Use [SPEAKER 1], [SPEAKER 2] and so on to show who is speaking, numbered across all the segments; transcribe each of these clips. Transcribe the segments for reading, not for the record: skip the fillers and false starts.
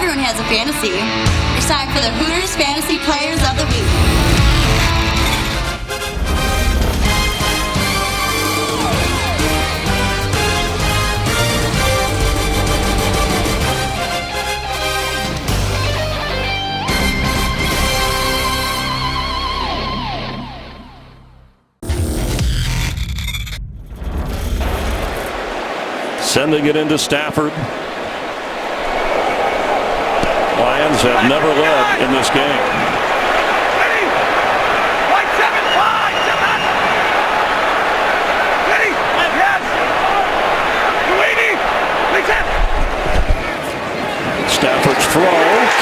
[SPEAKER 1] Everyone has a fantasy. It's time for the Hooters Fantasy Players of the Week.
[SPEAKER 2] Sending it into Stafford. Lions have never led in this game. Stafford's throw,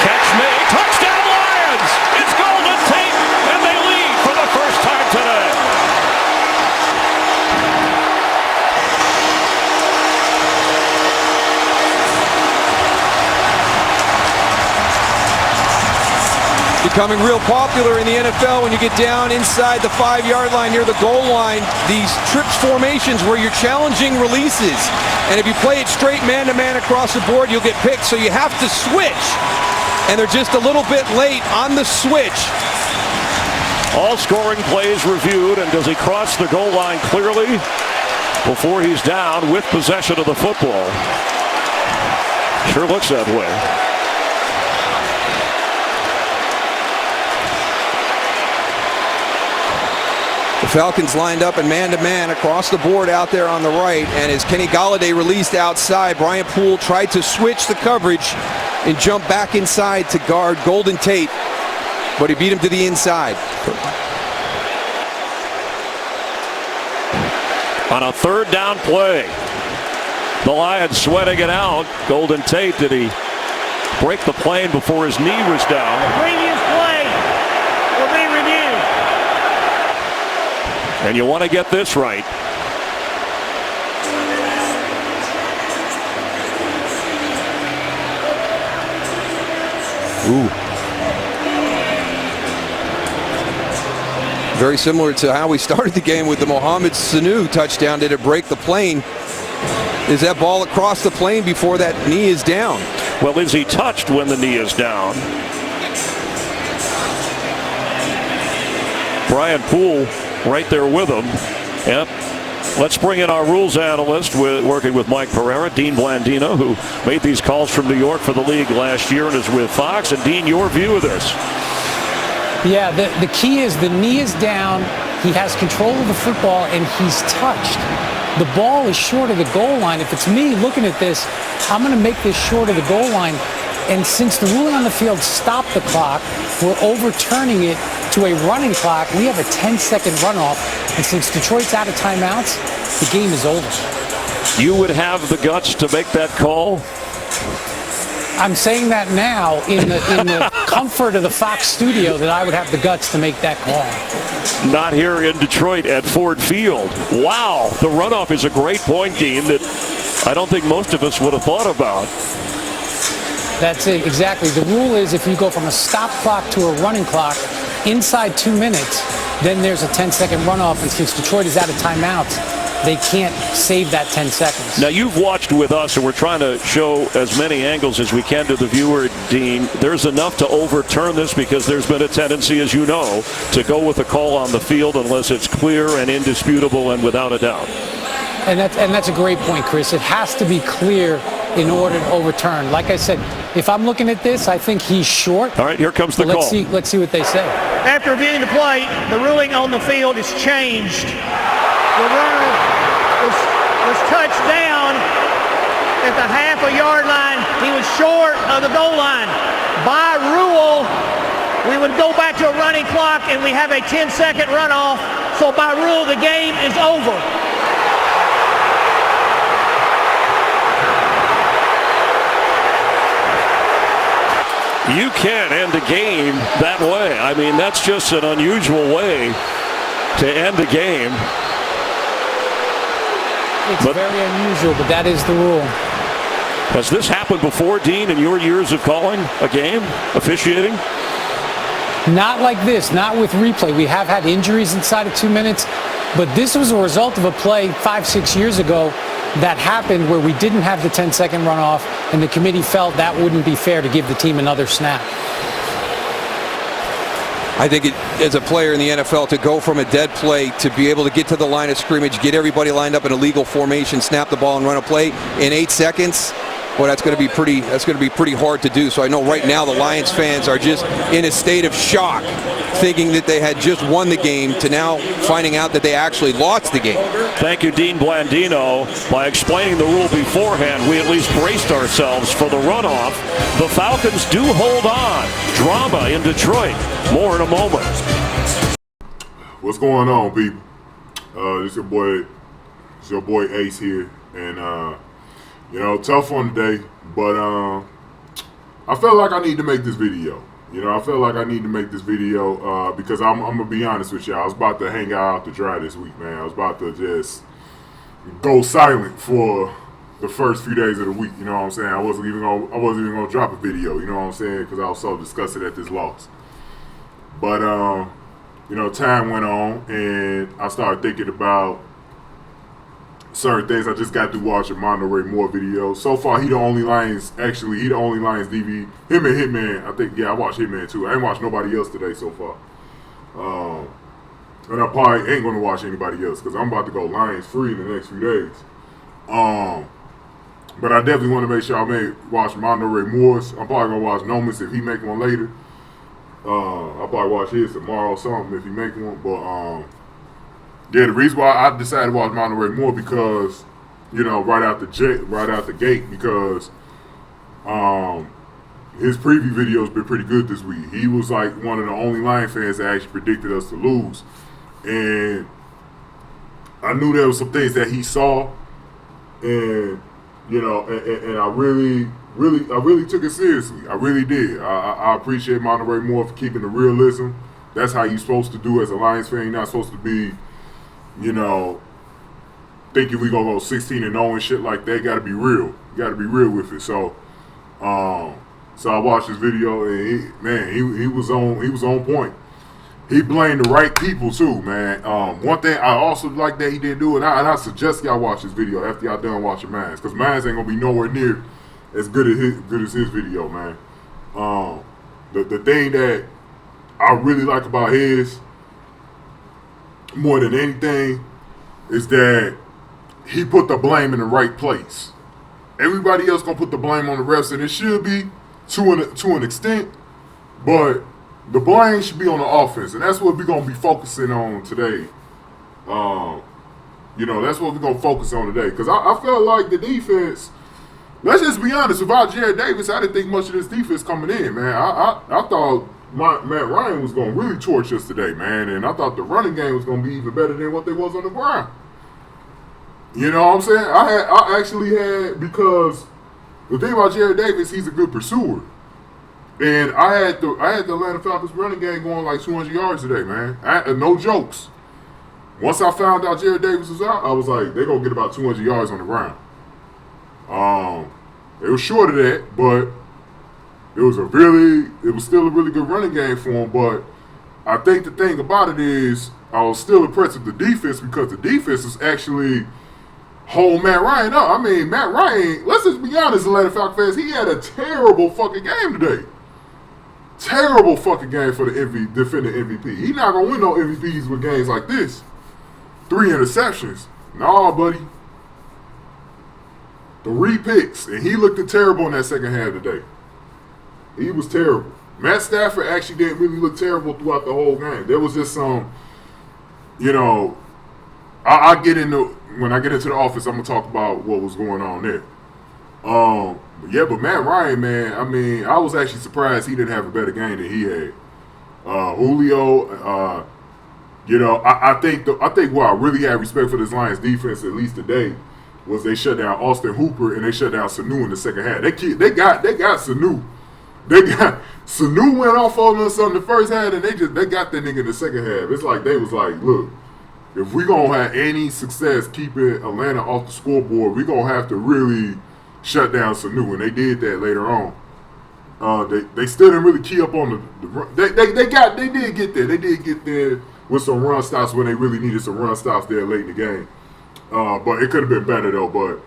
[SPEAKER 2] catch made, touchdown Lions! It's Golden Tate, and they lead for the first time today.
[SPEAKER 3] Becoming real popular in the NFL when you get down inside the 5-yard line near the goal line. These trips formations where you're challenging releases. And if you play it straight man-to-man across the board, you'll get picked. So you have to switch. And they're just a little bit late on the switch.
[SPEAKER 2] All scoring plays reviewed. And does he cross the goal line clearly before he's down with possession of the football? Sure looks that way.
[SPEAKER 3] The Falcons lined up in man-to-man across the board out there on the right, and as Kenny Golladay released outside, Brian Poole tried to switch the coverage and jump back inside to guard Golden Tate, but he beat him to the inside.
[SPEAKER 2] On a third down play, the Lions sweating it out. Golden Tate, did he break the plane before his knee was down?
[SPEAKER 4] The previous play will be reviewed.
[SPEAKER 2] And you want to get this right.
[SPEAKER 3] Ooh. Very similar to how we started the game with the Mohamed Sanu touchdown. Did it break the plane? Is that ball across the plane before that knee is down?
[SPEAKER 2] Well, is he touched when the knee is down? Brian Poole right there with him. Yep. Let's bring in our rules analyst, working with Mike Pereira, Dean Blandino, who made these calls from New York for the league last year and is with Fox. And Dean, your view of this?
[SPEAKER 5] Yeah, the key is the knee is down. He has control of the football and he's touched. The ball is short of the goal line. If it's me looking at this, I'm going to make this short of the goal line. And since the ruling on the field stopped the clock, we're overturning it to a running clock. We have a 10-second runoff. And since Detroit's out of timeouts, the game is over.
[SPEAKER 2] You would have the guts to make that call?
[SPEAKER 5] I'm saying that now in the comfort of the Fox studio that I would have the guts to make that call.
[SPEAKER 2] Not here in Detroit at Ford Field. Wow, the runoff is a great point, Dean, that I don't think most of us would have thought about.
[SPEAKER 5] That's it, exactly. The rule is if you go from a stop clock to a running clock inside 2 minutes, then there's a 10-second runoff. And since Detroit is out of timeouts, they can't save that 10 seconds.
[SPEAKER 2] Now, you've watched with us, and we're trying to show as many angles as we can to the viewer, Dean. There's enough to overturn this because there's been a tendency, as you know, to go with a call on the field unless it's clear and indisputable and without a doubt.
[SPEAKER 5] And that's a great point, Chris. It has to be clear in order to overturn. Like I said, if I'm looking at this, I think he's short.
[SPEAKER 2] All right, here comes the call.
[SPEAKER 5] Let's see what they say.
[SPEAKER 4] After reviewing the play, the ruling on the field is changed. The runner was touched down at the half-a-yard line. He was short of the goal line. By rule, we would go back to a running clock and we have a 10-second runoff. So by rule, the game is over.
[SPEAKER 2] You can't end a game that way. I mean, that's just an unusual way to end a game.
[SPEAKER 5] It's very unusual, but that is the rule.
[SPEAKER 2] Has this happened before, Dean, in your years of calling a game, officiating?
[SPEAKER 5] Not like this, not with replay. We have had injuries inside of 2 minutes, but this was a result of a play 5-6 years ago that happened where we didn't have the 10-second runoff, and the committee felt that wouldn't be fair to give the team another snap.
[SPEAKER 3] I think as a player in the NFL, to go from a dead play to be able to get to the line of scrimmage, get everybody lined up in a legal formation, snap the ball and run a play in 8 seconds, well, that's going to be pretty hard to do. So I know right now the Lions fans are just in a state of shock, thinking that they had just won the game to now finding out that they actually lost the game.
[SPEAKER 2] Thank you, Dean Blandino. By explaining the rule beforehand, we at least braced ourselves for the runoff. The Falcons do hold on. Drama in Detroit. More in a moment.
[SPEAKER 6] What's going on, people? This your boy Ace here, and tough one today, but I felt like I need to make this video. Because I'm gonna be honest with y'all. I was about to hang out to dry this week, man. I was about to just go silent for the first few days of the week. You know what I'm saying? I wasn't even gonna drop a video. You know what I'm saying? Because I was so disgusted at this loss. But time went on, and I started thinking about certain things. I just got to watching Monterey Moore videos. So far, he the only Lions DB. Him and Hitman. I think, I watched Hitman too. I ain't watched nobody else today so far. And I probably ain't going to watch anybody else because I'm about to go Lions free in the next few days. But I definitely want to make sure I may watch Monterey Moore's. I'm probably going to watch Nomas if he make one later. I'll probably watch his tomorrow or something if he make one. But the reason why I decided to watch Monterey Moore because, right out the gate, because his preview video's been pretty good this week. He was like one of the only Lion fans that actually predicted us to lose, and I knew there was some things that he saw, and and I really took it seriously. I really did. I appreciate Monterey Moore for keeping the realism. That's how you're supposed to do as a Lions fan. You're not supposed to be thinking we gonna go 16-0 and shit like that. You gotta be real. You gotta be real with it. So I watched his video, and he was on point. He blamed the right people too, man. One thing I also like that he didn't do, and I suggest y'all watch his video after y'all done watching mine, because mine ain't gonna be nowhere near as good as his video, man. The thing that I really like about his, more than anything, is that he put the blame in the right place. Everybody else gonna put the blame on the refs, and it should be to an extent, but the blame should be on the offense, and that's what we're gonna be focusing on today. That's what we're gonna focus on today, because I felt like the defense. Let's just be honest. Without Jared Davis, I didn't think much of this defense coming in, man. I thought Matt Ryan was going to really torch us today, man. And I thought the running game was going to be even better than what they was on the ground. You know what I'm saying? I actually had, because the thing about Jared Davis, he's a good pursuer. And I had the Atlanta Falcons running game going like 200 yards today, man. No jokes. Once I found out Jared Davis was out, I was like, they're going to get about 200 yards on the ground. It was short of that, but it was still a really good running game for him. But I think the thing about it is I was still impressed with the defense, because the defense is actually hold Matt Ryan up. I mean, Matt Ryan, let's just be honest, Atlanta Falcons fans, he had a terrible fucking game today. Terrible fucking game for the defending MVP. He's not going to win no MVPs with games like this. 3 interceptions. Nah, buddy. 3 picks, and he looked terrible in that second half today. He was terrible. Matt Stafford actually didn't really look terrible throughout the whole game. There was just some, I get into, when I get into the office, I'm going to talk about what was going on there. But Matt Ryan, man, I mean, I was actually surprised he didn't have a better game than he had. Julio, I think what I really had respect for this Lions defense, at least today, was they shut down Austin Hooper and they shut down Sanu in the second half. They got Sanu. Sanu went off on us on the first half, and they got that nigga in the second half. It's like they was like, look, if we gonna have any success keeping Atlanta off the scoreboard, we gonna have to really shut down Sanu, and they did that later on. They still didn't really key up on the run. They did get there with some run stops when they really needed some run stops there late in the game. But it could have been better though. But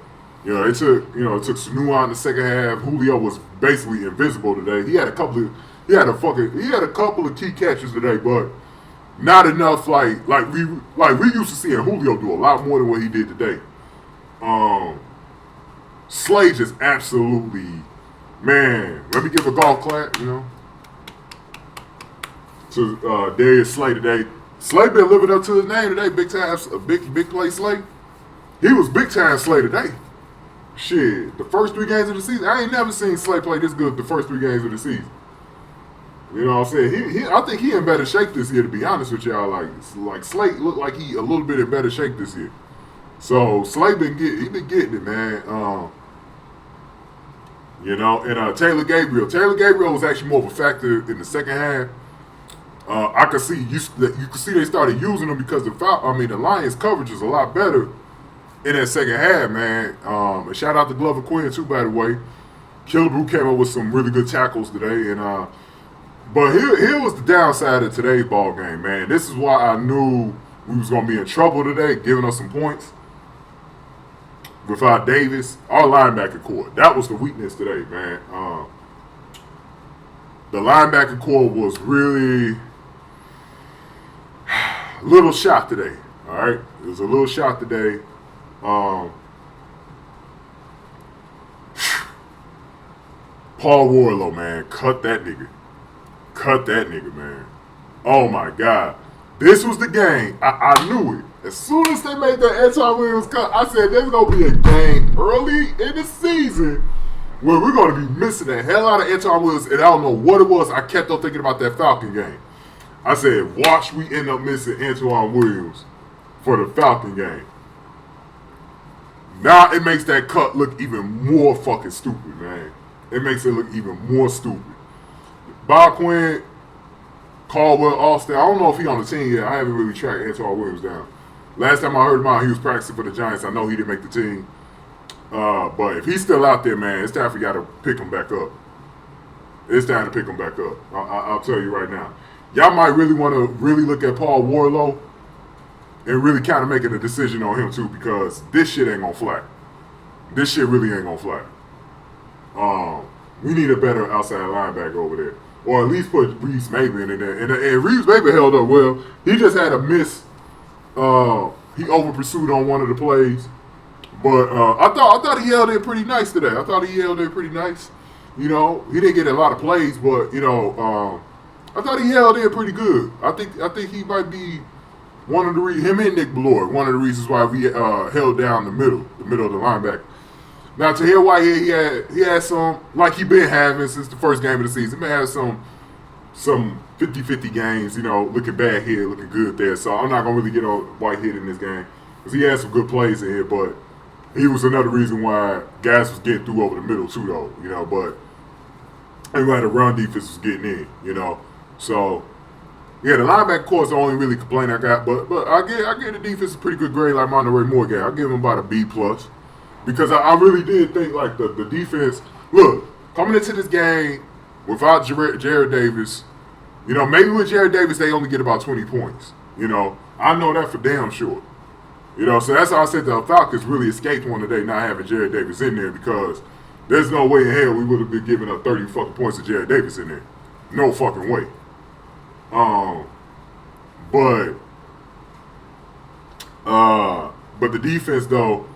[SPEAKER 6] it took Sanu out in the second half. Julio was basically invisible today. He had a couple of key catches today, but not enough like we used to seeing Julio do a lot more than what he did today. Slay just absolutely, man. Let me give a golf clap, to Darius Slay today. Slay been living up to his name today. Big time, big play Slay. He was big time Slay today. Shit, the first 3 games of the season, I ain't never seen Slay play this good the first 3 games of the season. You know what I'm saying? I think he in better shape this year, to be honest with y'all. Like Slay looked like he a little bit in better shape this year. So Slay been getting it, man. And Taylor Gabriel. Taylor Gabriel was actually more of a factor in the second half. I could see you could see they started using him because the Lions coverage is a lot better in that second half, man. And shout out to Glover Quinn too, by the way. Killebrew came up with some really good tackles today, and but here was the downside of today's ball game, man. This is why I knew we was gonna be in trouble today, giving us some points. Without Davis, our linebacker core, that was the weakness today, man. The linebacker core was really a little shot today. All right, it was a little shot today. Paul Warlow, man, cut that nigga, man. Oh my God, this was the game. I knew it. As soon as they made that Antoine Williams cut, I said there's going to be a game early in the season where we're going to be missing the hell out of Antoine Williams, and I don't know what it was. I kept on thinking about that Falcon game. I said, watch we end up missing Antoine Williams for the Falcon game. Now it makes that cut look even more fucking stupid, man. It makes it look even more stupid. Bob Quinn, Caldwell, Austin, I don't know if he on the team yet. I haven't really tracked Antoine Williams down. Last time I heard him out, he was practicing for the Giants. I know he didn't make the team. But if he's still out there, man, it's time for y'all to pick him back up. It's time to pick him back up. I'll tell you right now. Y'all might really want to really look at Paul Warlow and really kind of making a decision on him too, because this shit ain't gonna fly. This shit really ain't gonna fly. We need a better outside linebacker over there, or at least put Reeves Maybin in there. And Reeves Maybin held up well. He just had a miss. He over pursued on one of the plays, but I thought he held it pretty nice today. I thought he held it pretty nice. He didn't get a lot of plays, but I thought he held it pretty good. I think he might be one of the him and Nick Ballard, one of the reasons why we held down the middle of the linebacker. Now Tahir Whitehead, he had some, like he been having since the first game of the season. He had some 50-50 games, looking bad here, looking good there. So I'm not going to really get on Whitehead in this game because he had some good plays in here, but he was another reason why guys was getting through over the middle too, though, but everybody, the run defense was getting in, So, yeah, the linebacker core is the only really complaint I got, but I get the defense a pretty good grade like Monterey Moore got. I give him about a B+. Because I really did think, like, the defense, look, coming into this game without Jared Davis, maybe with Jared Davis, they only get about 20 points. I know that for damn sure. So that's how I said the Falcons really escaped one today not having Jared Davis in there, because there's no way in hell we would have been giving up 30 fucking points to Jared Davis in there. No fucking way. But the defense, though,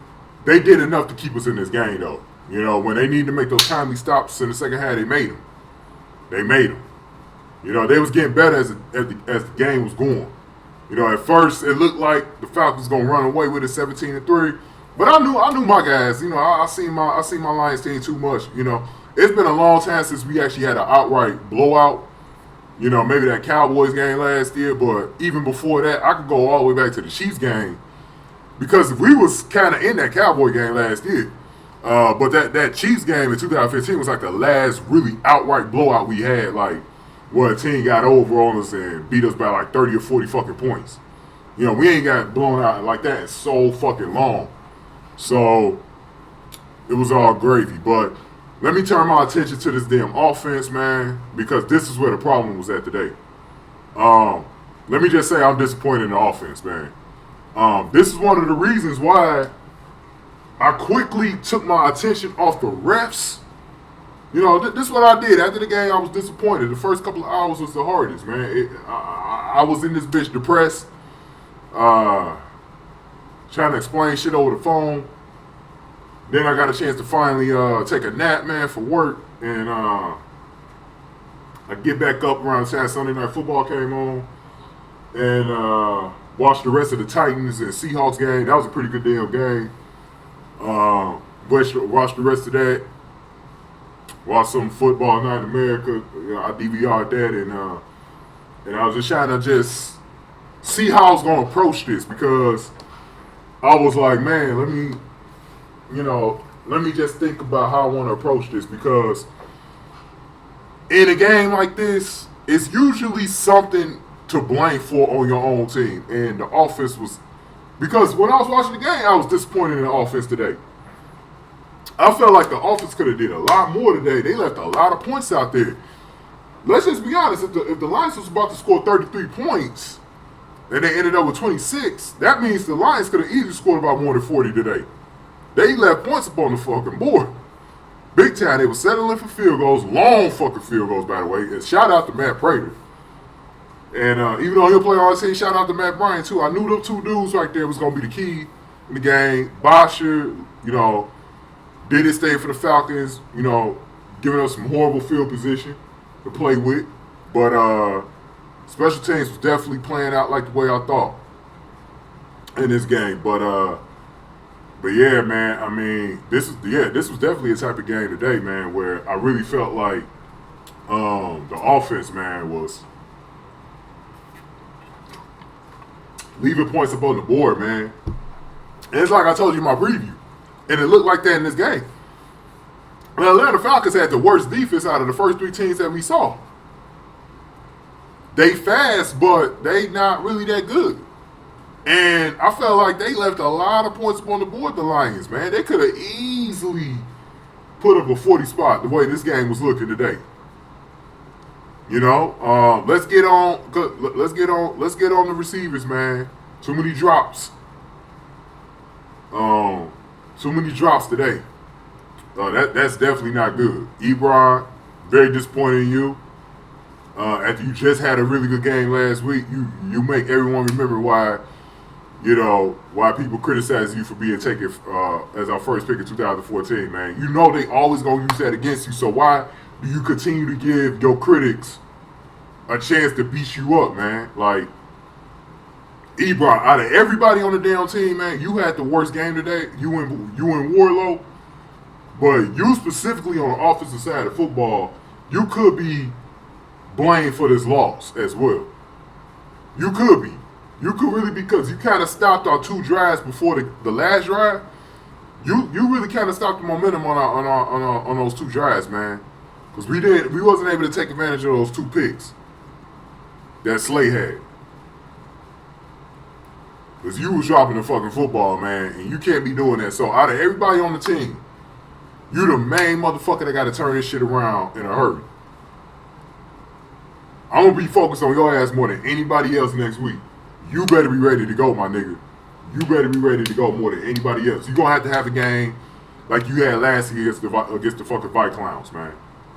[SPEAKER 6] they did enough to keep us in this game, though. When they needed to make those timely stops in the second half, they made them. They was getting better as the game was going. At first it looked like the Falcons gonna run away with it 17-3, but I knew my guys. I seen my Lions team too much. It's been a long time since we actually had an outright blowout. Maybe that Cowboys game last year, but even before that, I could go all the way back to the Chiefs game, because we was kind of in that Cowboy game last year. But that Chiefs game in 2015 was like the last really outright blowout we had, like where a team got over on us and beat us by like 30 or 40 fucking points. We ain't got blown out like that in so fucking long. So it was all gravy. But let me turn my attention to this damn offense, man, because this is where the problem was at today. Let me just say I'm disappointed in the offense, man. This is one of the reasons why I quickly took my attention off the refs. You know, this is what I did. After the game, I was disappointed. The first couple of hours was the hardest, man. I was in this bitch depressed, trying to explain shit over the phone. Then I got a chance to finally take a nap, man, for work. And I get back up around the time Sunday Night Football came on. And watched the rest of the Titans and Seahawks game. That was a pretty good damn game. Watched the rest of that. Watched some Football Night in America. You know, I DVR'd that, and I was just trying to just see how I was going to approach this, because I was like, man, let me just think about how I want to approach this, because in a game like this, it's usually something to blame for on your own team. And the offense was, because when I was watching the game, I was disappointed in the offense today. I felt like the offense could have did a lot more today. They left a lot of points out there. Let's just be honest. If the Lions was about to score 33 points and they ended up with 26, that means the Lions could have easily scored about more than 40 today. They left points up on the fucking board. Big time. They were settling for field goals, long fucking field goals, by the way. And shout out to Matt Prater. And even though he'll play all the shout out to Matt Bryant, too. I knew them two dudes right there was going to be the key in the game. Bosher, did his thing for the Falcons, giving us some horrible field position to play with. But special teams was definitely playing out like the way I thought in this game. But yeah, man, I mean, this was definitely a type of game today, man, where I really felt like the offense, man, was leaving points up on the board, man. And it's like I told you in my preview. And it looked like that in this game. The Atlanta Falcons had the worst defense out of the first three teams that we saw. They fast, but they not really that good. And I felt like they left a lot of points up on the board, the Lions, man. They could have easily put up a 40 spot the way this game was looking today. Let's get on the receivers, man. Too many drops. Too many drops today. That's definitely not good. Ebron, very disappointed in you. After you just had a really good game last week, you make everyone remember why people criticize you for being taken as our first pick in 2014, man. You know they always gonna use that against you. So why do you continue to give your critics a chance to beat you up, man? Like, Ebron, out of everybody on the damn team, man, you had the worst game today. You and Warlow, but you specifically on the offensive side of football, you could be blamed for this loss as well. You could be. You could really, because you kind of stopped our two drives before the last drive. You really kind of stopped the momentum on those two drives, man, because we wasn't able to take advantage of those two picks that Slay had. Because you was dropping the fucking football, man, and you can't be doing that. So out of everybody on the team, you the main motherfucker that got to turn this shit around in a hurry. I'm going to be focused on your ass more than anybody else next week. You better be ready to go, my nigga. You better be ready to go more than anybody else. You're going to have a game like you had last year against the fucking ViKlowns, man.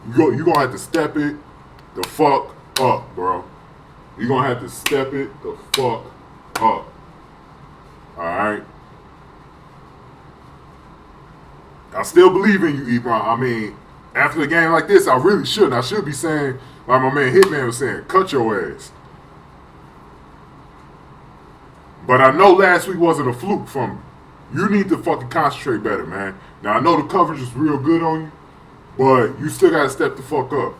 [SPEAKER 6] You're going to have to step it the fuck up, bro. You're going to have to step it the fuck up. Alright? I still believe in you, Ebron. I mean, after a game like this, I really shouldn't. I should be saying, like my man Hitman was saying, cut your ass. But I know last week wasn't a fluke from you. You need to fucking concentrate better, man. Now, I know the coverage is real good on you, but you still got to step the fuck up.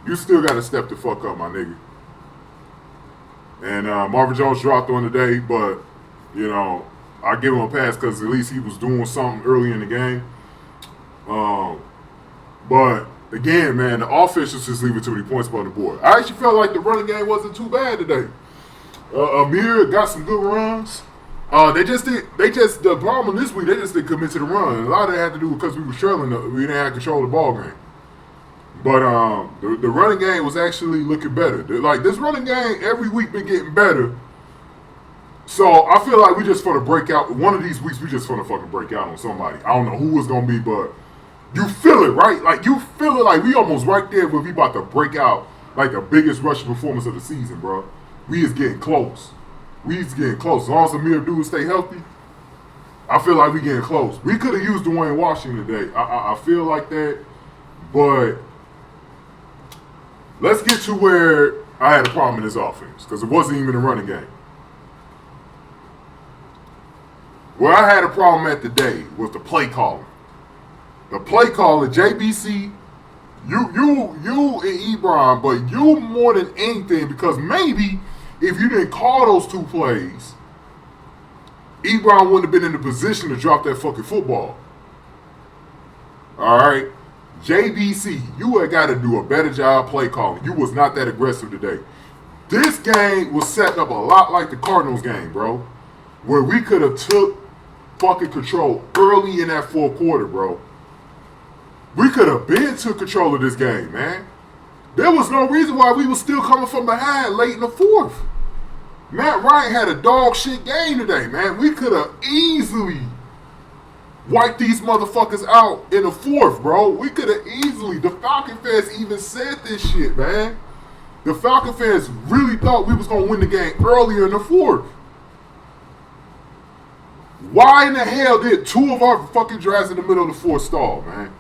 [SPEAKER 6] You still got to step the fuck up, my nigga. And Marvin Jones dropped on today, but I give him a pass because at least he was doing something early in the game. But again, man, the offense was just leaving too many points on the board. I actually felt like the running game wasn't too bad today. Amir got some good runs. The problem this week, they just didn't commit to the run. And a lot of it had to do because we were trailing. We didn't have control of the ball game. But the running game was actually looking better. Like, this running game every week been getting better. So I feel like we just want to break out. One of these weeks, we just want to fucking break out on somebody. I don't know who it's gonna be, but you feel it, right? Like you feel it, like we almost right there where we about to break out like the biggest rushing performance of the season, bro. We is getting close. As long as Amir dudes stay healthy, I feel like we getting close. We could have used Dwayne Washington today. I feel like that, but let's get to where I had a problem in this offense because it wasn't even a running game. Where I had a problem at today was the play calling. The play calling, JBC, you and Ebron, but you more than anything, because maybe if you didn't call those two plays, Ebron wouldn't have been in the position to drop that fucking football. All right? JBC, you had got to do a better job play calling. You was not that aggressive today. This game was set up a lot like the Cardinals game, bro, where we could have took fucking control early in that fourth quarter, bro. We could have been took control of this game, man. There was no reason why we were still coming from behind late in the fourth. Matt Ryan had a dog shit game today, man. We could have easily wiped these motherfuckers out in the fourth, bro. We could have easily. The Falcon fans even said this shit, man. The Falcon fans really thought we was going to win the game earlier in the fourth. Why in the hell did two of our fucking drives in the middle of the fourth stall, man?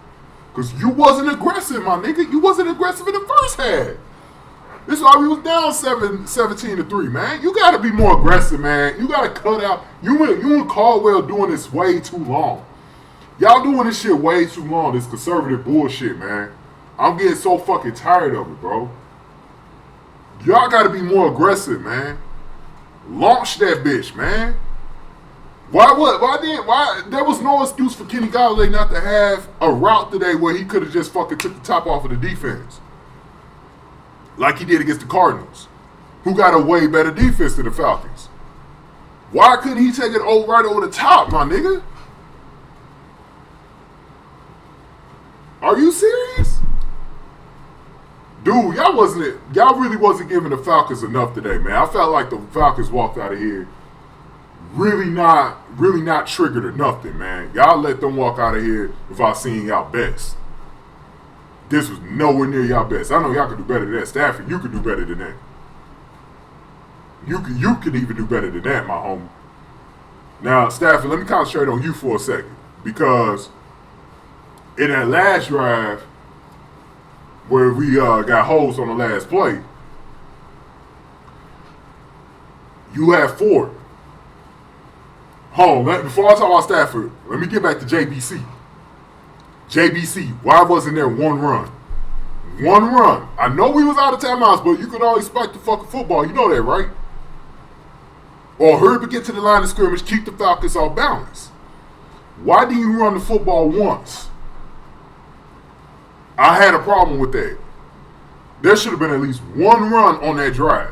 [SPEAKER 6] Because you wasn't aggressive, my nigga. You wasn't aggressive in the first half. This is why we was down 17-3, man. You got to be more aggressive, man. You got to cut out. You and Caldwell doing this way too long. Y'all doing this shit way too long, this conservative bullshit, man. I'm getting so fucking tired of it, bro. Y'all got to be more aggressive, man. Launch that bitch, man. Why there was no excuse for Kenny Golladay not to have a route today where he could have just fucking took the top off of the defense. Like he did against the Cardinals, who got a way better defense than the Falcons. Why couldn't he take it right over the top, my nigga? Are you serious? Dude, y'all really wasn't giving the Falcons enough today, man. I felt like the Falcons walked out of here really not triggered or nothing, man. Y'all let them walk out of here without seeing y'all best. This was nowhere near y'all best. I know y'all could do better than that. Stafford, you could do better than that. You could even do better than that, my homie. Now, Stafford, let me concentrate on you for a second. Because in that last drive where we got holes on the last play, you had Ford. Hold on, before I talk about Stafford, let me get back to JBC. JBC, why wasn't there one run? One run. I know we was out of timeouts, but you could always spike the fucking football. You know that, right? Or hurry up and get to the line of scrimmage, keep the Falcons off balance. Why didn't you run the football once? I had a problem with that. There should have been at least one run on that drive.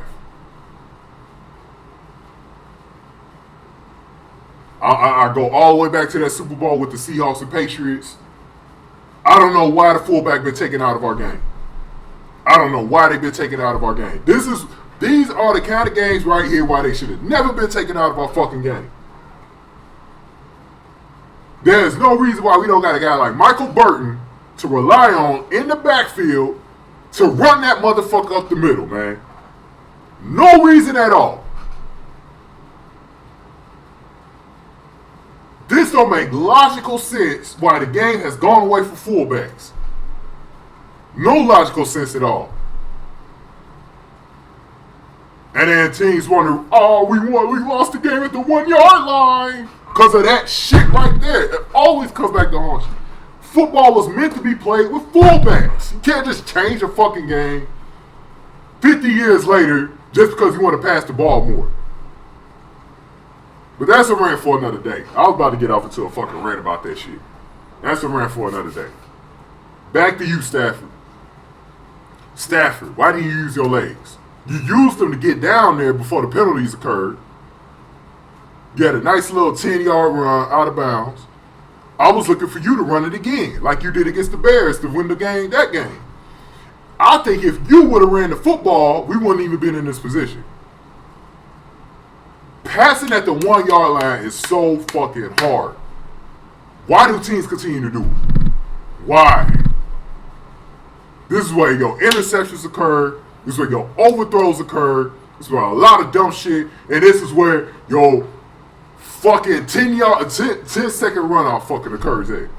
[SPEAKER 6] I go all the way back to that Super Bowl with the Seahawks and Patriots. I don't know why the fullback been taken out of our game. I don't know why they've been taken out of our game. These are the kind of games right here why they should have never been taken out of our fucking game. There's no reason why we don't got a guy like Michael Burton to rely on in the backfield to run that motherfucker up the middle, man. No reason at all. This don't make logical sense why the game has gone away from fullbacks. No logical sense at all. And then teams wonder, oh, we lost the game at the 1 yard line. Because of that shit right there. It always comes back to haunt you. Football was meant to be played with fullbacks. You can't just change a fucking game 50 years later just because you want to pass the ball more. But that's a rant for another day. I was about to get off into a fucking rant about that shit. That's a rant for another day. Back to you, Stafford. Stafford, why didn't you use your legs? You used them to get down there before the penalties occurred. You had a nice little 10-yard run out of bounds. I was looking for you to run it again, like you did against the Bears to win the game, that game. I think if you would have ran the football, we wouldn't even been in this position. Passing at the 1 yard line is so fucking hard. Why do teams continue to do it? Why? This is where your interceptions occur. This is where your overthrows occur. This is where a lot of dumb shit. And this is where your fucking 10 second runoff fucking occurs at.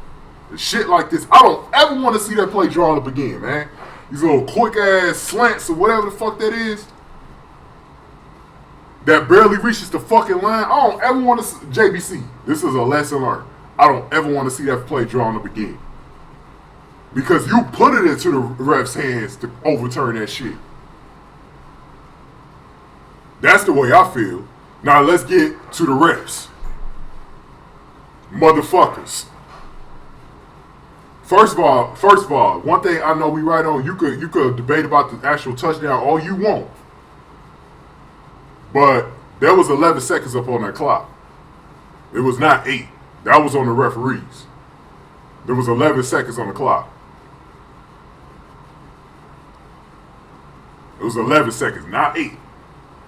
[SPEAKER 6] And shit like this. I don't ever want to see that play drawn up again, man. These little quick ass slants or whatever the fuck that is. That barely reaches the fucking line. I don't ever want to see, JBC, this is a lesson learned. I don't ever want to see that play drawn up again. Because you put it into the ref's hands to overturn that shit. That's the way I feel. Now let's get to the refs. Motherfuckers. First of all, one thing I know we right on, you could debate about the actual touchdown all you want. But there was 11 seconds up on that clock. It was not 8. That was on the referees. There was 11 seconds on the clock. It was 11 seconds, not 8.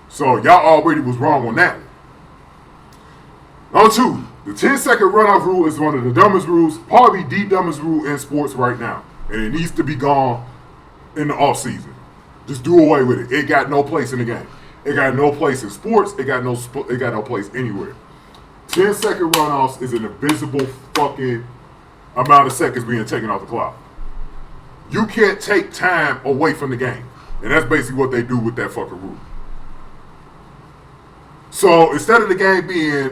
[SPEAKER 6] So y'all already was wrong on that one. Number 2, the 10-second runoff rule is one of the dumbest rules, probably the dumbest rule in sports right now. And it needs to be gone in the offseason. Just do away with it. It got no place in the game. It got no place in sports. It got no place anywhere. 10-second runoffs is an invisible fucking amount of seconds being taken off the clock. You can't take time away from the game. And that's basically what they do with that fucking rule. So instead of the game being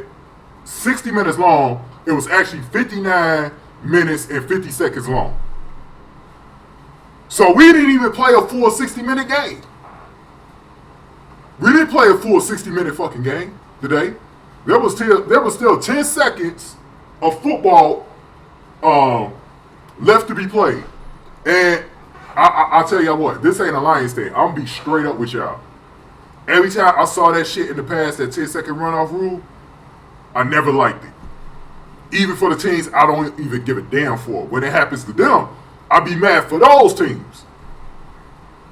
[SPEAKER 6] 60 minutes long, it was actually 59 minutes and 50 seconds long. So we didn't even play a full 60-minute game. We didn't play a full 60-minute fucking game today. There was still 10 seconds of football left to be played. And I'll tell y'all what, this ain't a Lions thing. I'm going to be straight up with y'all. Every time I saw that shit in the past, that 10-second runoff rule, I never liked it. Even for the teams I don't even give a damn for. When it happens to them, I be mad for those teams.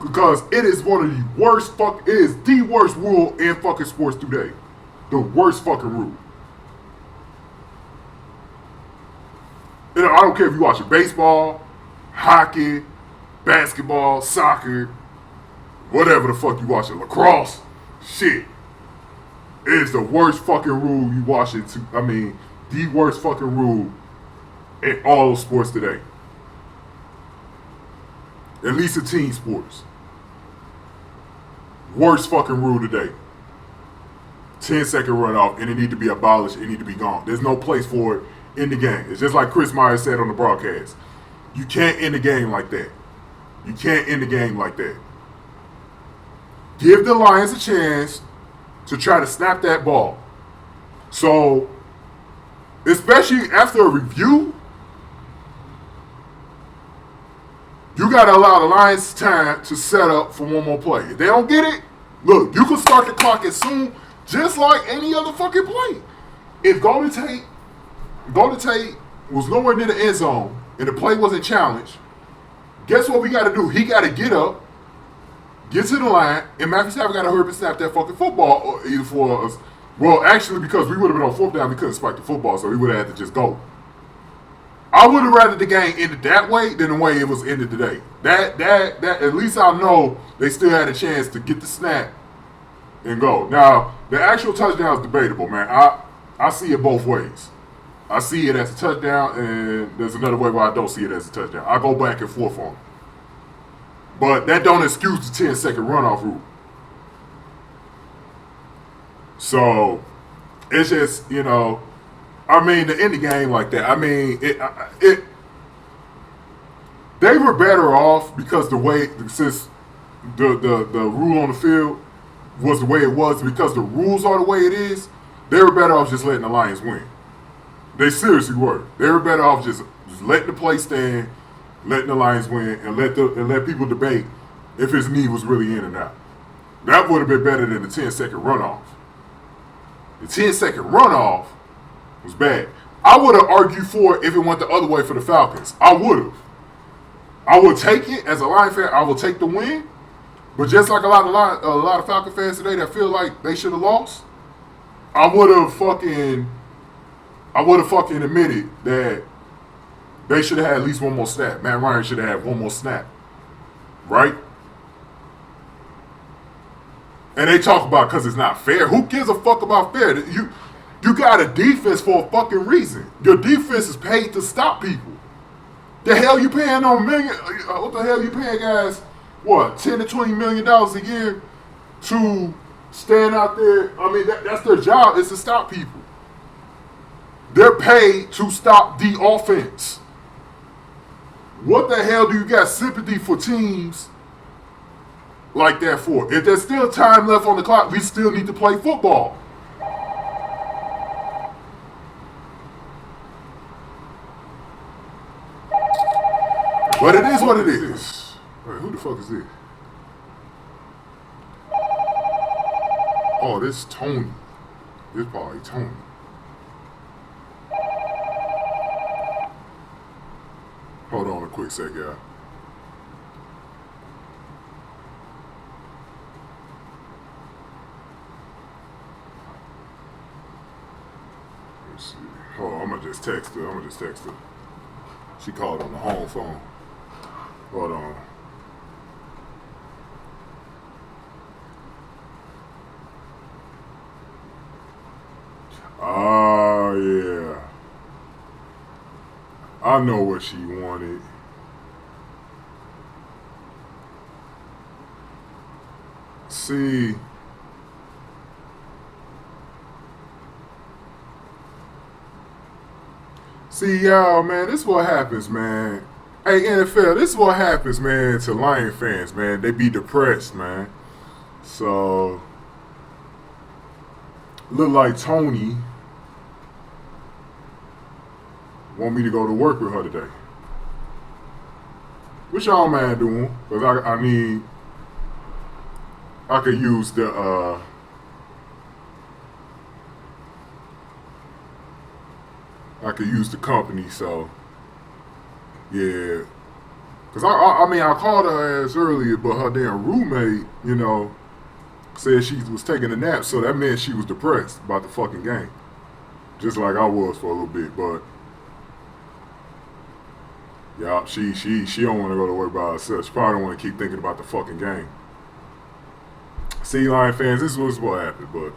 [SPEAKER 6] Because it is one of the worst it is the worst rule in fucking sports today. The worst fucking rule. You know, I don't care if you watching baseball, hockey, basketball, soccer, whatever the fuck you watching, lacrosse, shit. It is the worst fucking rule you watching. The worst fucking rule in all of sports today. At least in team sports. Worst fucking rule today. 10-second runoff, and it need to be abolished. It need to be gone. There's no place for it in the game. It's just like Chris Myers said on the broadcast. You can't end the game like that. You can't end the game like that. Give the Lions a chance to try to snap that ball. So, especially after a review, you got to allow the Lions time to set up for one more play. If they don't get it, look, you can start the clock as soon, just like any other fucking play. If Golden Tate was nowhere near the end zone and the play wasn't challenged, guess what we got to do? He got to get up, get to the line, and Matthew Stafford got to hurry up and snap that fucking football or either for us. Well, actually, because we would have been on 4th down, we couldn't spike the football, so we would have had to just go. I would have rather the game ended that way than the way it was ended today. That at least I know they still had a chance to get the snap and go. Now, the actual touchdown is debatable, man. I see it both ways. I see it as a touchdown, and there's another way where I don't see it as a touchdown. I go back and forth on it. But that don't excuse the 10-second runoff rule. So, it's just, you know, to end the game like that, they were better off because since the rule on the field was the way it was, because the rules are the way it is, they were better off just letting the Lions win. They seriously were. They were better off just letting the play stand, letting the Lions win, and let people debate if his knee was really in or not. That would have been better than the 10-second runoff. The 10-second runoff was bad. I would have argued for it if it went the other way for the Falcons. I would have. I would take it as a Lion fan. I will take the win. But just like a lot of Falcon fans today that feel like they should have lost, I would have fucking admitted that they should have had at least one more snap. Matt Ryan should have had one more snap. Right? And they talk about because it's not fair. Who gives a fuck about fair? You got a defense for a fucking reason. Your defense is paid to stop people. The hell you paying on what the hell you paying guys, what, $10 to $20 million a year to stand out there? I mean, that's their job, is to stop people. They're paid to stop the offense. What the hell do you got sympathy for teams like that for? If there's still time left on the clock, we still need to play football. But it is what it is. Wait, who the fuck is this? Oh, this is Tony. This probably Tony. Hold on a quick sec, y'all. Let's see. Oh, I'm gonna just text her. She called on the home phone. Hold on. Oh, yeah. I know what she wanted. See, y'all, man, this is what happens, man. Hey, NFL, this is what happens, man, to Lion fans, man. They be depressed, man. So, look like Tony want me to go to work with her today. What y'all man doing? Because I could use the, company, so yeah. Cause I called her ass earlier, but her damn roommate, said she was taking a nap, so that meant she was depressed about the fucking game, just like I was for a little bit. But yeah, she don't want to go to work by herself. She probably don't want to keep thinking about the fucking game. See, Lion fans, this is what happened, but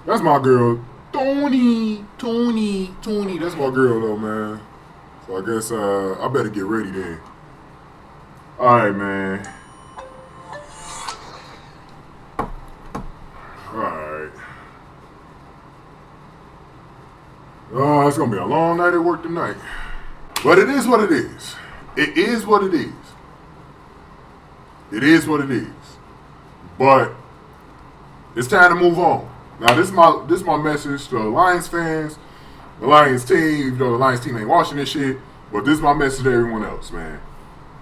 [SPEAKER 6] that's my girl. Tony. That's my girl, though, man. So I guess I better get ready then. All right, man. All right. Oh, it's going to be a long night at work tonight. But it is what it is. It is what it is. It is what it is. But it's time to move on. Now, this is my message to the Lions fans, the Lions team, even though the Lions team ain't watching this shit, but this is my message to everyone else, man.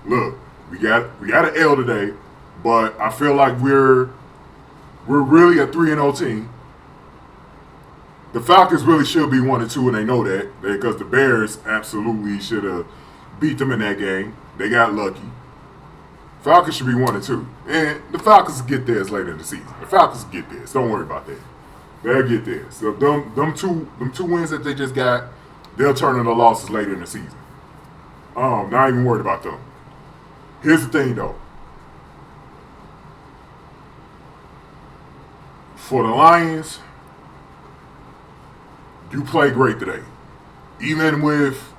[SPEAKER 6] Look, we got an L today, but I feel like we're really a 3-0 team. The Falcons really should be 1-2, and they know that, because the Bears absolutely should have beat them in that game. They got lucky. Falcons should be 1-2, and the Falcons will get theirs later in the season. The Falcons will get theirs. Don't worry about that. They'll get there. So them two wins that they just got, they'll turn into losses later in the season. Not even worried about them. Here's the thing, though. For the Lions, you played great today. Even with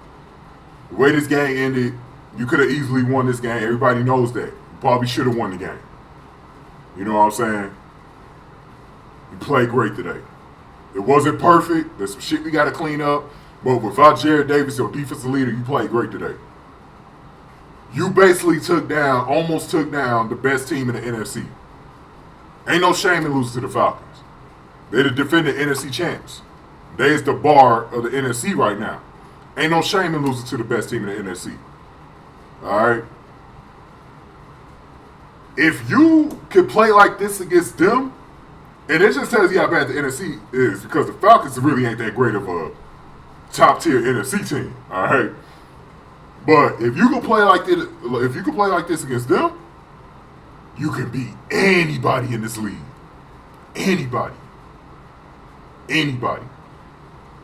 [SPEAKER 6] the way this game ended, you could have easily won this game. Everybody knows that. You probably should have won the game. You know what I'm saying? You played great today. It wasn't perfect. There's some shit we got to clean up. But without Jared Davis, your defensive leader, you played great today. You basically almost took down the best team in the NFC. Ain't no shame in losing to the Falcons. They're the defending NFC champs. There's the bar of the NFC right now. Ain't no shame in losing to the best team in the NFC. All right? If you could play like this against them, and it just tells you how bad the NFC is, because the Falcons really ain't that great of a top-tier NFC team, all right? But if you can play like this, against them, you can beat anybody in this league. Anybody. Anybody.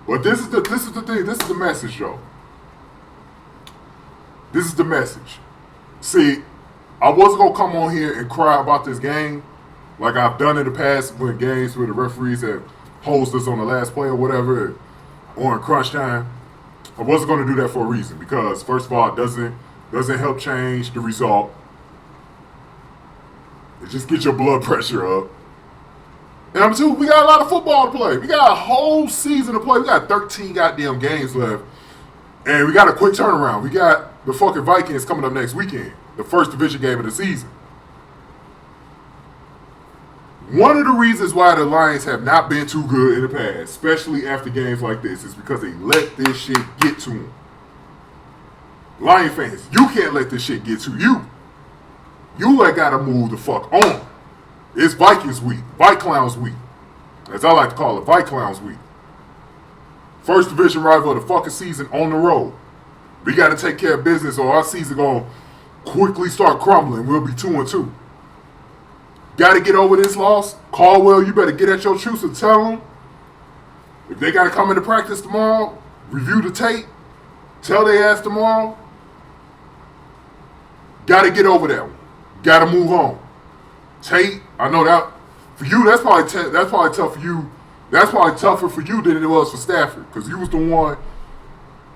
[SPEAKER 6] But this is the thing. This is the message, Joe. This is the message. See, I wasn't gonna come on here and cry about this game like I've done in the past when games where the referees have hosed us on the last play or whatever, or in crunch time. I wasn't gonna do that for a reason because first of all, it doesn't help change the result. It just gets your blood pressure up. And number two, we got a lot of football to play. We got a whole season to play. We got 13 goddamn games left. And we got a quick turnaround. We got the fucking Vikings coming up next weekend. The first division game of the season. One of the reasons why the Lions have not been too good in the past, especially after games like this, is because they let this shit get to them. Lion fans, you can't let this shit get to you. You gotta move the fuck on. It's Vikings week. ViKlowns week. As I like to call it, ViKlowns week. First division rival of the fucking season on the road. We got to take care of business or our season going to quickly start crumbling. We'll be 2-2. Got to get over this loss. Caldwell, you better get at your troops and tell them if they got to come into practice tomorrow, review the tape, tell their ass tomorrow. Got to get over that one. Got to move on. Tate, I know that for you, that's probably tough for you. That's probably tougher for you than it was for Stafford because you was the one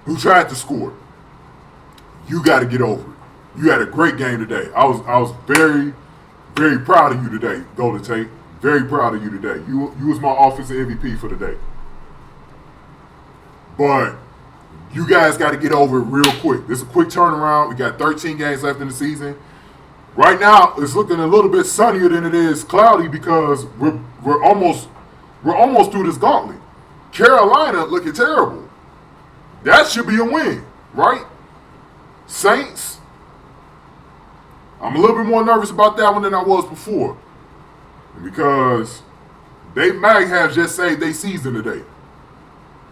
[SPEAKER 6] who tried to score. You got to get over it. You had a great game today. I was very, very proud of you today, Golden Tate. Very proud of you today. You was my offensive MVP for the day. But you guys got to get over it real quick. This is a quick turnaround. We got 13 games left in the season. Right now, it's looking a little bit sunnier than it is cloudy because we're almost through this gauntlet. Carolina looking terrible. That should be a win, right? Saints, I'm a little bit more nervous about that one than I was before because they might have just saved their season today.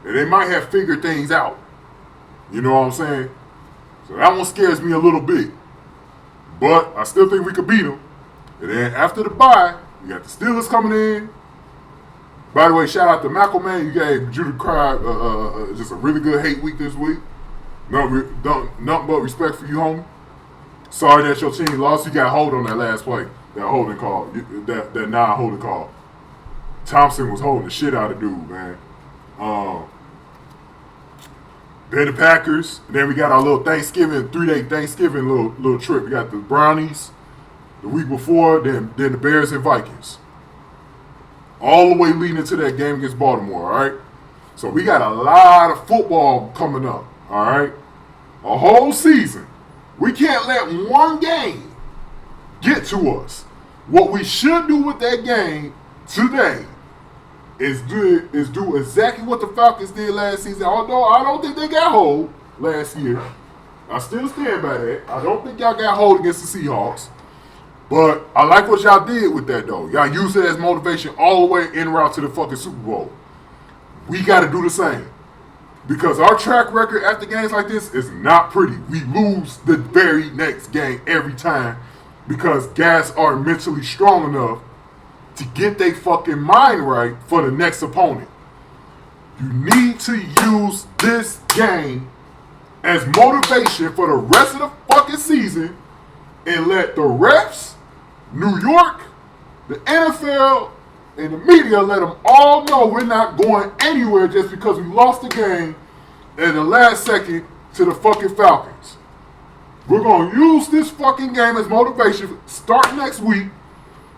[SPEAKER 6] And they might have figured things out. You know what I'm saying? So that one scares me a little bit. But I still think we could beat them. And then after the bye, we got the Steelers coming in. By the way, shout out to Michael, man. You gave Judah Cry just a really good hate week this week. Nothing but respect for you, homie. Sorry that your team lost. You got hold on that last play. That holding call. That non-holding call. Thompson was holding the shit out of dude, man. Then the Packers. And then we got our little Thanksgiving, 3-day Thanksgiving little trip. We got the Brownies the week before, then the Bears and Vikings. All the way leading into that game against Baltimore, all right? So we got a lot of football coming up, all right? A whole season. We can't let one game get to us. What we should do with that game today is do exactly what the Falcons did last season. Although I don't think they got hold last year. I still stand by that. I don't think y'all got hold against the Seahawks. But I like what y'all did with that, though. Y'all used it as motivation all the way en route to the fucking Super Bowl. We got to do the same. Because our track record after games like this is not pretty. We lose the very next game every time because guys aren't mentally strong enough to get their fucking mind right for the next opponent. You need to use this game as motivation for the rest of the fucking season and let the refs, New York, the NFL, and the media let them all know we're not going anywhere just because we lost the game in the last second to the fucking Falcons. We're going to use this fucking game as motivation starting next week,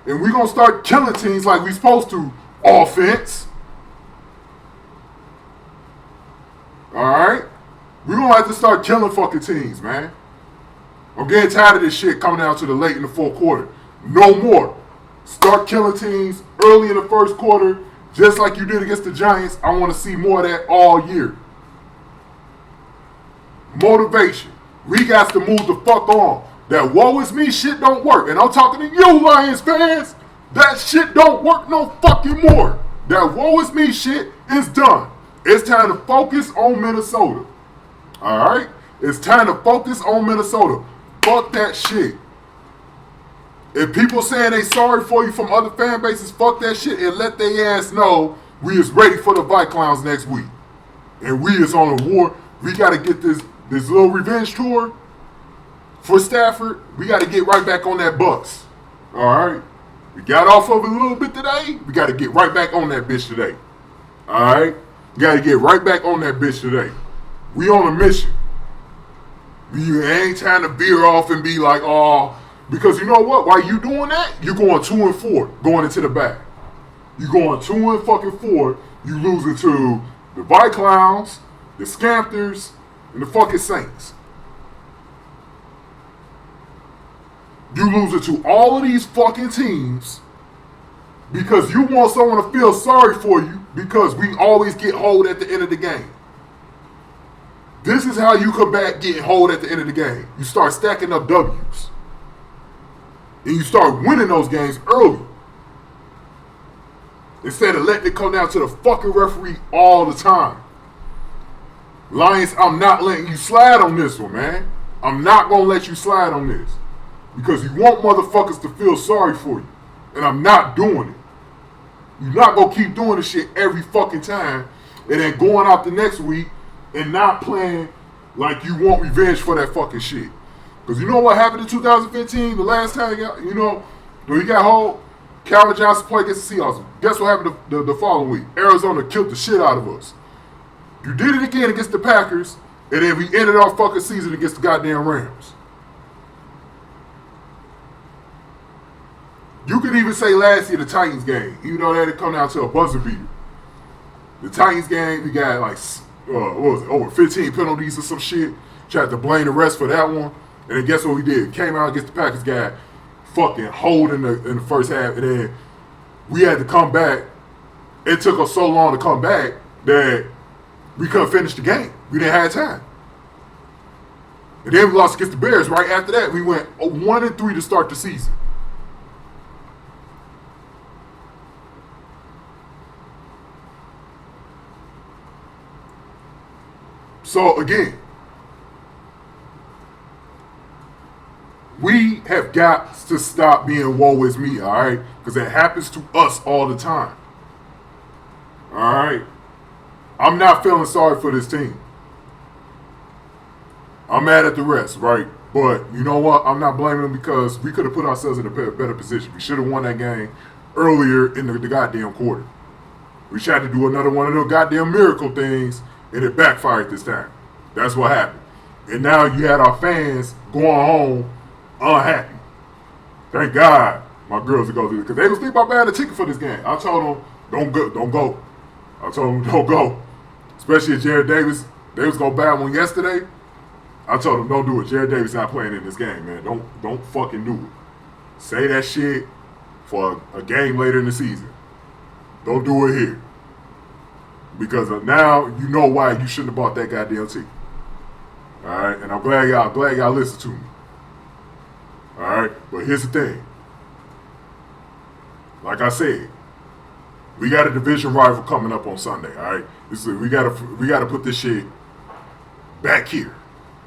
[SPEAKER 6] and we're going to start killing teams like we're supposed to. Offense. Alright? We're going to have to start killing fucking teams, man. I'm getting tired of this shit coming down to the late in the fourth quarter. No more. Start killing teams early in the first quarter, just like you did against the Giants. I want to see more of that all year. Motivation. We got to move the fuck on. That woe is me shit don't work. And I'm talking to you, Lions fans. That shit don't work no fucking more. That woe is me shit is done. It's time to focus on Minnesota. Alright? It's time to focus on Minnesota. Fuck that shit. If people saying they sorry for you from other fan bases, fuck that shit and let their ass know We is ready for the ViKlowns next week. And we is on a war. We got to get this little revenge tour for Stafford. We got to get right back on that bus. All right? We got off of it a little bit today. We got to get right back on that bitch today. All right? We got to get right back on that bitch today. We on a mission. We ain't trying to veer off and be like, oh, because you know what? While you doing that, you're going 2-4 going into the back. You're going 2-4. You losing to the ViKlowns, the Scampers, and the fucking Saints. You losing to all of these fucking teams because you want someone to feel sorry for you because we always get hold at the end of the game. This is how you combat getting hold at the end of the game. You start stacking up W's. And you start winning those games early. Instead of letting it come down to the fucking referee all the time. Lions, I'm not letting you slide on this one, man. I'm not going to let you slide on this. Because you want motherfuckers to feel sorry for you. And I'm not doing it. You're not going to keep doing this shit every fucking time. And then going out the next week and not playing like you want revenge for that fucking shit. Because you know what happened in 2015? The last time, you know, when he got hold, Calvin Johnson played against the Seahawks. Guess what happened the following week? Arizona killed the shit out of us. You did it again against the Packers, and then we ended our fucking season against the goddamn Rams. You could even say last year the Titans game, even though that had come down to a buzzer beater. The Titans game, we got like, what was it, over 15 penalties or some shit. Tried to blame the rest for that one. And then guess what we did? Came out against the Packers, got fucking hold in the first half, and then we had to come back. It took us so long to come back that we couldn't finish the game. We didn't have time. And then we lost against the Bears. Right after that, we went 1-3 to start the season. So again, we have got to stop being woe is me, all right? Because it happens to us all the time. All right? I'm not feeling sorry for this team. I'm mad at the rest, right? But you know what? I'm not blaming them because we could have put ourselves in a better position. We should have won that game earlier in the goddamn quarter. We tried to do another one of those goddamn miracle things, and it backfired this time. That's what happened. And now you had our fans going home unhappy. Thank God my girls are going to do it. Because they was thinking about buying a ticket for this game. I told them, don't go. I told them, don't go. Especially if Jared Davis, they was going to buy one yesterday. I told them, don't do it. Jared Davis not playing in this game, man. Don't fucking do it. Say that shit for a game later in the season. Don't do it here. Because now you know why you shouldn't have bought that goddamn ticket. All right? And I'm glad y'all listened to me. All right? But here's the thing. Like I said, we got a division rival coming up on Sunday, all right? We gotta put this shit back here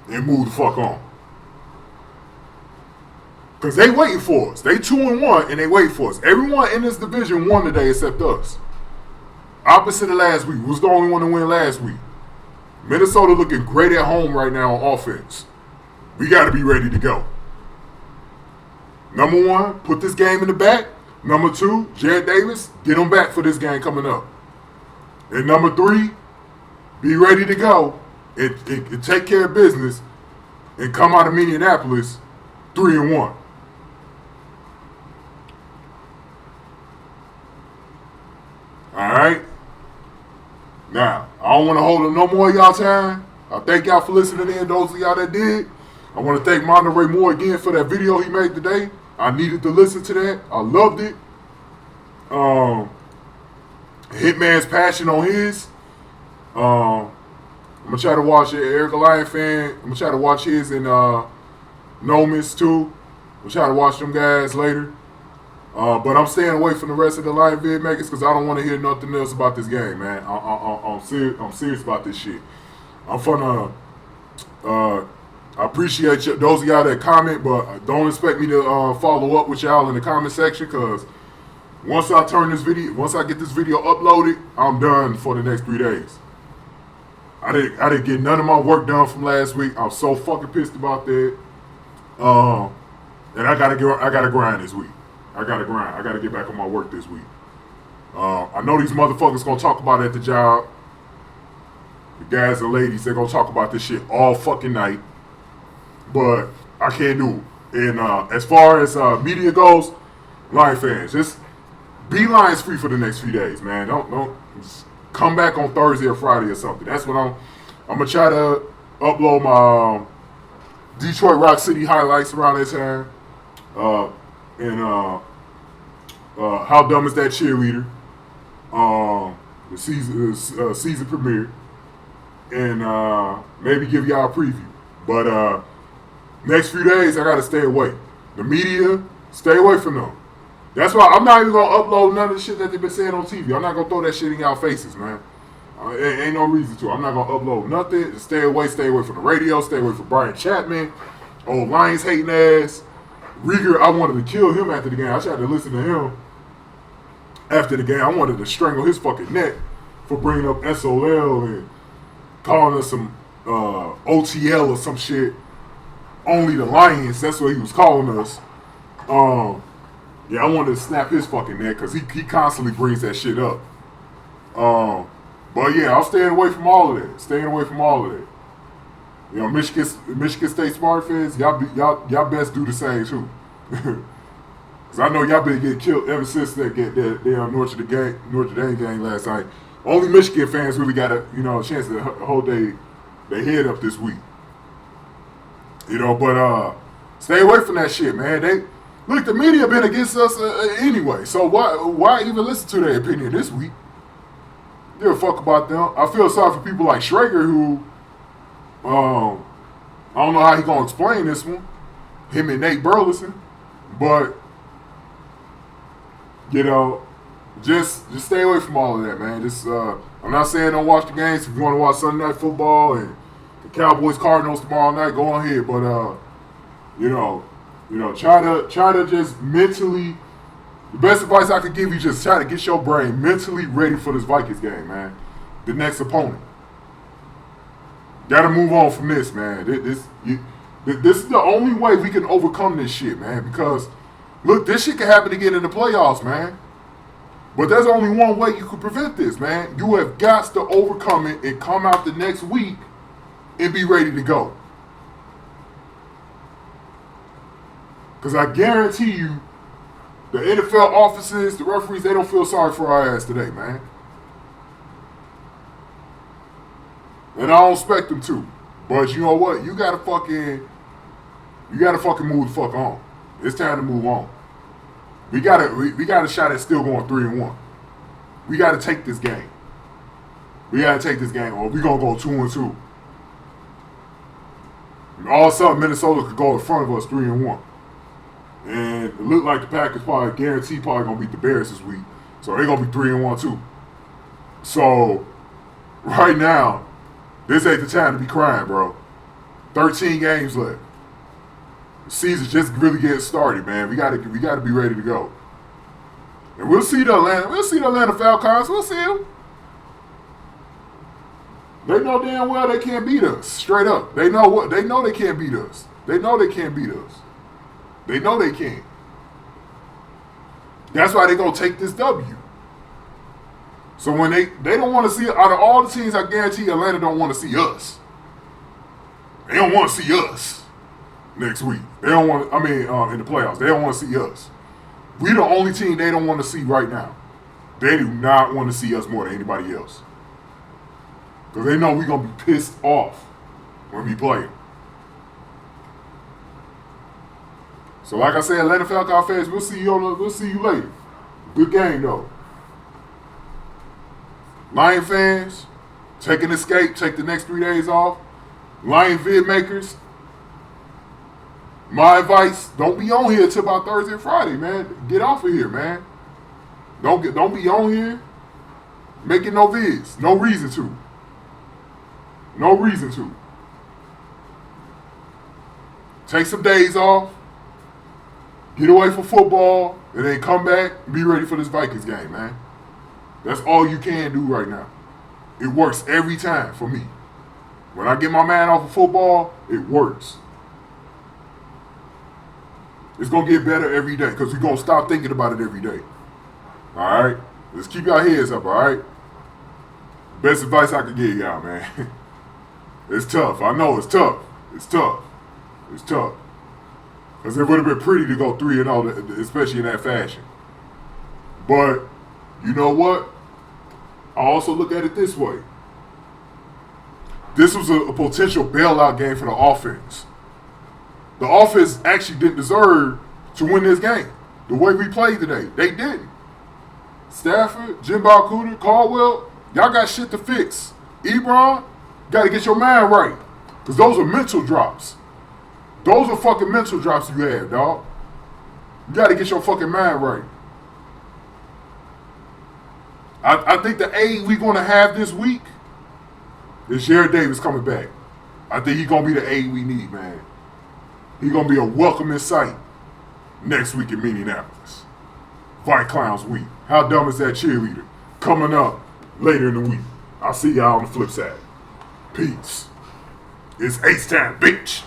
[SPEAKER 6] and move the fuck on. Because they waiting for us. They 2-1 and they wait for us. Everyone in this division won today except us. Opposite of last week. Who's the only one to win last week? Minnesota looking great at home right now on offense. We got to be ready to go. Number one, put this game in the back. Number two, Jared Davis, get him back for this game coming up. And number three, be ready to go and take care of business and come out of Indianapolis 3-1. All right? Now, I don't want to hold up no more of y'all time. I thank y'all for listening in, those of y'all that did. I want to thank Monterey Moore again for that video he made today. I needed to listen to that. I loved it. Hitman's passion on his. I'm going to try to watch it. Eric Lion fan. I'm going to try to watch his and Nomis too. I'm going to try to watch them guys later. But I'm staying away from the rest of the live vid makers because I don't want to hear nothing else about this game, man. I'm serious about this shit. I appreciate you, those of y'all that comment, but don't expect me to follow up with y'all in the comment section because Once I get this video uploaded, I'm done for the next 3 days. I didn't get none of my work done from last week. I'm so fucking pissed about that. And I gotta grind this week. I gotta get back on my work this week. I know these motherfuckers gonna talk about it at the job. The guys and ladies, they're gonna talk about this shit all fucking night. But I can't do it. And as far as media goes, Lion fans, just be Lions free for the next few days, man. Don't just come back on Thursday or Friday or something. That's what I'm gonna try to upload my Detroit Rock City highlights around that time. And How Dumb Is That Cheerleader? The season premiere. And maybe give y'all a preview. But next few days, I gotta stay away. The media, stay away from them. That's why I'm not even gonna upload none of the shit that they've been saying on TV. I'm not gonna throw that shit in y'all faces, man. Ain't no reason to. I'm not gonna upload nothing. Stay away from the radio. Stay away from Brian Chapman. Old Lions hating ass. Rieger, I wanted to kill him after the game. I tried to listen to him after the game. I wanted to strangle his fucking neck for bringing up SOL and calling us some OTL or some shit. Only the Lions. That's what he was calling us. Yeah, I wanted to snap his fucking neck because he constantly brings that shit up. But yeah, I'm staying away from all of that. You know, Michigan State Smart fans, y'all best do the same too. Cause I know y'all been getting killed ever since that Notre Dame game last night. Only Michigan fans really got a chance to hold their head up this week. You know, but stay away from that shit, man. Look, the media been against us anyway, so why even listen to their opinion this week? Give a fuck about them. I feel sorry for people like Schrager who, I don't know how he gonna explain this one, him and Nate Burleson, but just stay away from all of that, man. I'm not saying don't watch the games. If you want to watch Sunday Night Football and the Cowboys Cardinals tomorrow night, go on here. But try to just mentally. The best advice I could give you, just try to get your brain mentally ready for this Vikings game, man. The next opponent. Got to move on from this, man. This is the only way we can overcome this shit, man. Because look, this shit can happen again in the playoffs, man. But there's only one way you can prevent this, man. You have got to overcome it and come out the next week and be ready to go. Because I guarantee you, the NFL offices, the referees, they don't feel sorry for our ass today, man. And I don't expect them to. But you know what? You gotta fucking move the fuck on. It's time to move on. We got a shot at still going 3-1. We gotta take this game. Or we gonna go 2-2. And all of a sudden, Minnesota could go in front of us 3-1. And it looked like the Packers probably gonna beat the Bears this week. So they're gonna be 3-1 too. So right now, this ain't the time to be crying, bro. 13 games left. The season's just really getting started, man. We gotta be ready to go. And we'll see the Atlanta Falcons. We'll see them. They know damn well they can't beat us. Straight up. They know they can't beat us. They know they can't. That's why they're going to take this W. So when they don't want to see, out of all the teams, I guarantee Atlanta don't want to see us. They don't want to see us next week. They don't want, in the playoffs. They don't want to see us. We're the only team they don't want to see right now. They do not want to see us more than anybody else. Because they know we're going to be pissed off when we play them. So like I said, Atlanta Falcons fans, we'll see you later. Good game though. Lion fans, take an escape, take the next 3 days off. Lion vid makers, my advice, don't be on here till about Thursday and Friday, man. Get off of here, man. Don't be on here making no vids. No reason to. Take some days off. Get away from football and then come back and be ready for this Vikings game, man. That's all you can do right now. It works every time for me. When I get my mind off of football, it works. It's going to get better every day because we're going to stop thinking about it every day. All right? Let's keep our heads up, all right? Best advice I can give y'all, man. It's tough. I know it's tough. It's tough. It's tough. Because it would have been pretty to go 3-0, especially in that fashion. But, you know what? I also look at it this way. This was a potential bailout game for the offense. The offense actually didn't deserve to win this game. The way we played today, they didn't. Stafford, Jim Balcooter, Caldwell, y'all got shit to fix. Ebron, got to get your mind right. Because those are mental drops. Those are fucking mental drops you have, dog. You got to get your fucking mind right. I think the aid we're going to have this week is Jared Davis coming back. I think he's going to be the aid we need, man. He's going to be a welcoming sight next week in Indianapolis. ViKlowns week. How dumb is that cheerleader? Coming up later in the week. I'll see y'all on the flip side. Peace. It's Ace time, bitch.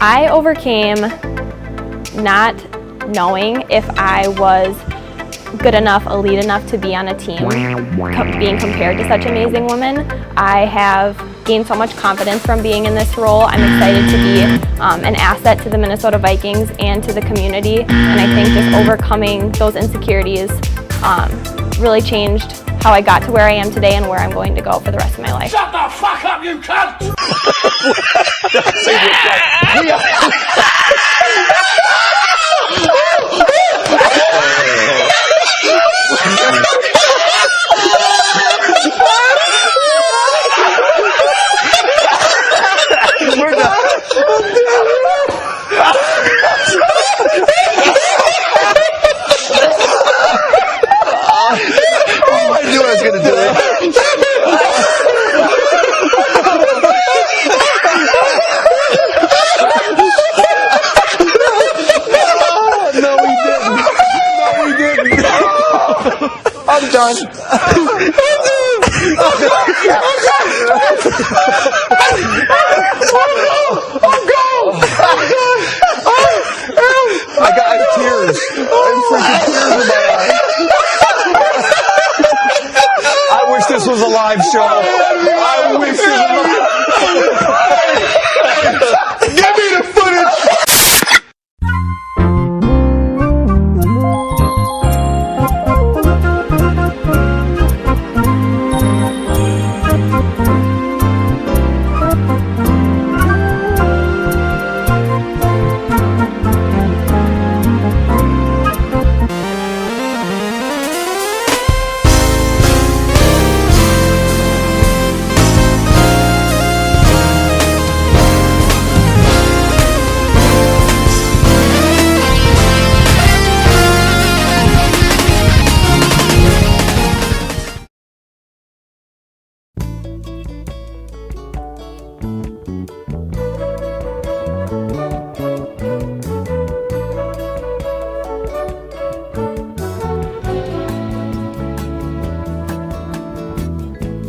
[SPEAKER 7] I overcame not knowing if I was good enough, elite enough to be on a team, being compared to such amazing women. I have gained so much confidence from being in this role. I'm excited to be an asset to the Minnesota Vikings and to the community, and I think just overcoming those insecurities really changed how I got to where I am today and where I'm going to go for the rest of my life.
[SPEAKER 8] Shut the fuck up, you cunt!
[SPEAKER 9] I knew I was going to do it. No, we didn't. I'm done. I got tears. I'm freaking tears in my eyes. I wish this was a live show. I wish this was a... Give me the footage.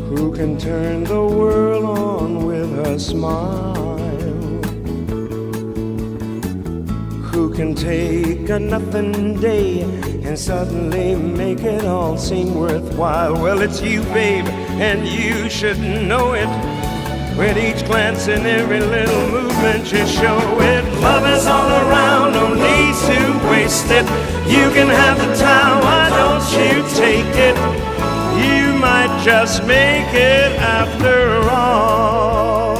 [SPEAKER 10] Who can turn the world on with her smile? Who can take a nothing day and suddenly make it all seem worthwhile? Well, it's you, babe, and you should know it. With each glance and every little movement you show it. Love is all around, no need to waste it. You can have the time, why don't you take it? You might just make it after all.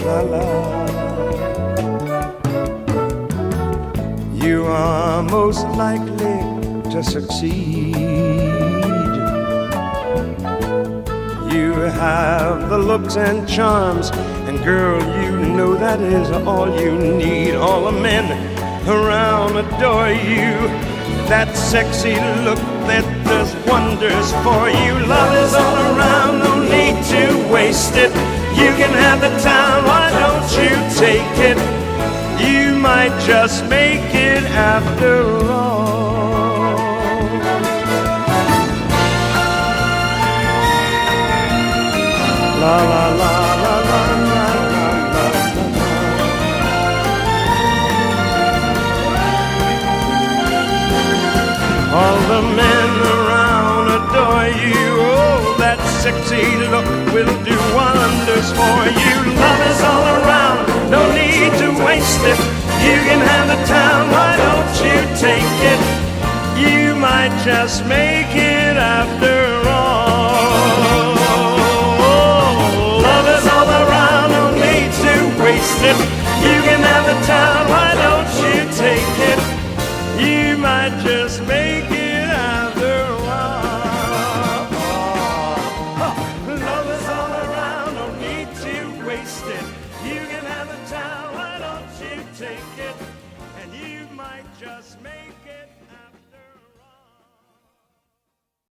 [SPEAKER 10] La la. You are most likely to succeed. You have the looks and charms, and girl, you know that is all you need. All the men around adore you. That sexy look that does wonders for you. Love is all around, no need to waste it. You can have the time, why don't you take it? You might just make it after all. La la la la la la la la. All the men around adore you. Oh, that sexy look will do wonders for you. Love is all around, no need to waste it. You can have the time, why don't you take it? You might just make it after all. Love is all around, no need to waste it. You can have the time, why don't you take it? You might just make it after all. Love is all around, no need to waste it. You can have the time, why don't you take it? And you might just make it after all.